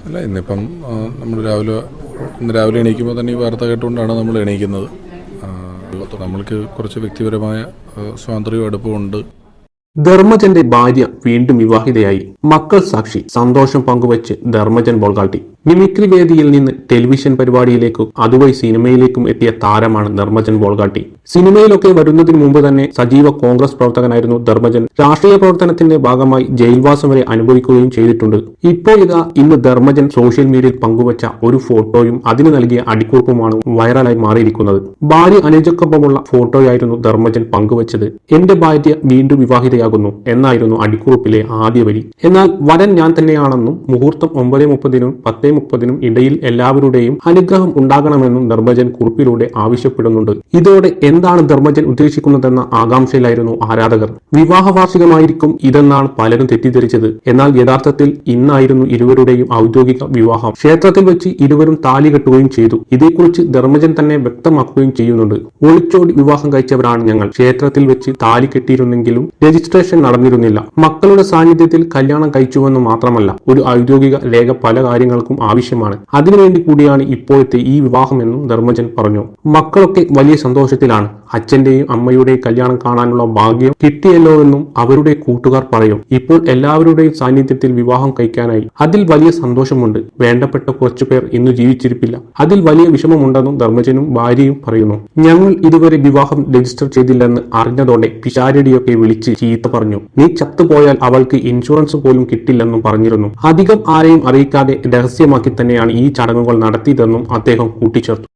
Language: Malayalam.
അല്ല ഇന്നിപ്പം നമ്മൾ ഇന്ന് രാവിലെ എണീക്കുമ്പോൾ തന്നെ ഈ വാർത്ത കേട്ടുകൊണ്ടാണ് നമ്മൾ എണീക്കുന്നത്. നമ്മൾക്ക് കുറച്ച് വ്യക്തിപരമായ സ്വാതന്ത്ര്യവും അടുപ്പമുണ്ട്. ധർമ്മജന്റെ ഭാര്യ വീണ്ടും വിവാഹിതയായി. മക്കൾ സാക്ഷി. സന്തോഷം പങ്കുവച്ച് ധർമ്മജൻ ബോൾഗാട്ടി. മിമിക്രി വേദിയിൽ നിന്ന് ടെലിവിഷൻ പരിപാടിയിലേക്കും അതുവഴി സിനിമയിലേക്കും എത്തിയ താരമാണ് ധർമ്മജൻ ബോൾഗാട്ടി. സിനിമയിലൊക്കെ വരുന്നതിന് മുമ്പ് തന്നെ സജീവ കോൺഗ്രസ് പ്രവർത്തകനായിരുന്നു ധർമ്മജൻ. രാഷ്ട്രീയ പ്രവർത്തനത്തിന്റെ ഭാഗമായി ജയിൽവാസം വരെ അനുഭവിക്കുകയും ചെയ്തിട്ടുണ്ട്. ഇപ്പോൾ ഇന്ന് ധർമ്മജൻ സോഷ്യൽ മീഡിയയിൽ പങ്കുവച്ച ഒരു ഫോട്ടോയും അതിന് നൽകിയ അടിക്കുറിപ്പുമാണ് വൈറലായി മാറിയിരിക്കുന്നത്. ഭാര്യ അനുജക്കൊപ്പമുള്ള ഫോട്ടോയായിരുന്നു ധർമ്മജൻ പങ്കുവച്ചത്. എന്റെ ഭാര്യ വീണ്ടും വിവാഹിതയാകുന്നു എന്നായിരുന്നു അടിക്കുറിപ്പിലെ ആദ്യ വരി. എന്നാൽ വരൻ ഞാൻ തന്നെയാണെന്നും മുഹൂർത്തം 9:30-നും 10:30-നും ഇടയിൽ എല്ലാവരുടെയും അനുഗ്രഹം ഉണ്ടാകണമെന്നും ധർമ്മജൻ കുറിപ്പിലൂടെ ആവശ്യപ്പെടുന്നുണ്ട്. ഇതോടെ എന്താണ് ധർമ്മജൻ ഉദ്ദേശിക്കുന്നതെന്ന ആകാംക്ഷയിലായിരുന്നു ആരാധകർ. വിവാഹ വാർഷികമായിരിക്കും ഇതെന്നാണ് പലരും തെറ്റിദ്ധരിച്ചത്. എന്നാൽ യഥാർത്ഥത്തിൽ ഇന്നായിരുന്നു ഇരുവരുടെയും ഔദ്യോഗിക വിവാഹം. ക്ഷേത്രത്തിൽ വെച്ച് ഇരുവരും താലി കെട്ടുകയും ചെയ്തു. ഇതേക്കുറിച്ച് ധർമ്മജൻ തന്നെ വ്യക്തമാക്കുകയും ചെയ്യുന്നുണ്ട്. ഒളിച്ചോടി വിവാഹം കഴിച്ചവരാണ് ഞങ്ങൾ. ക്ഷേത്രത്തിൽ വെച്ച് താലി കെട്ടിയിരുന്നെങ്കിലും രജിസ്ട്രേഷൻ നടന്നിരുന്നില്ല. മക്കളുടെ സാന്നിധ്യത്തിൽ കല്യാണം കഴിച്ചുവെന്ന് മാത്രമല്ല, ഒരു ഔദ്യോഗിക രേഖ പല കാര്യങ്ങൾക്കും ആവശ്യമാണ്. അതിനുവേണ്ടി കൂടിയാണ് ഇപ്പോഴത്തെ ഈ വിവാഹമെന്നും ധർമ്മജൻ പറഞ്ഞു. മക്കളൊക്കെ വലിയ സന്തോഷത്തിലാണ്. അച്ഛന്റെയും അമ്മയുടെയും കല്യാണം കാണാനുള്ള ഭാഗ്യം കിട്ടിയല്ലോ എന്നും അവരുടെ കൂട്ടുകാർ പറയും. ഇപ്പോൾ എല്ലാവരുടെയും സാന്നിധ്യത്തിൽ വിവാഹം കഴിക്കാനായി. അതിൽ വലിയ സന്തോഷമുണ്ട്. വേണ്ടപ്പെട്ട കുറച്ചുപേർ ഇന്ന് ജീവിച്ചിരിപ്പില്ല. അതിൽ വലിയ വിഷമമുണ്ടെന്നും ധർമ്മജനും ഭാര്യയും പറയുന്നു. ഞങ്ങൾ ഇതുവരെ വിവാഹം രജിസ്റ്റർ ചെയ്തില്ലെന്ന് അറിഞ്ഞതോടെ പിശാരടിയൊക്കെ വിളിച്ച് ചീത്ത പറഞ്ഞു. നീ ചത്തുപോയാൽ അവൾക്ക് ഇൻഷുറൻസ് പോലും കിട്ടില്ലെന്നും പറഞ്ഞിരുന്നു. അധികം ആരെയും അറിയിക്കാതെ രഹസ്യമാക്കി തന്നെയാണ് ഈ ചടങ്ങുകൾ നടത്തിയതെന്നും അദ്ദേഹം കൂട്ടിച്ചേർത്തു.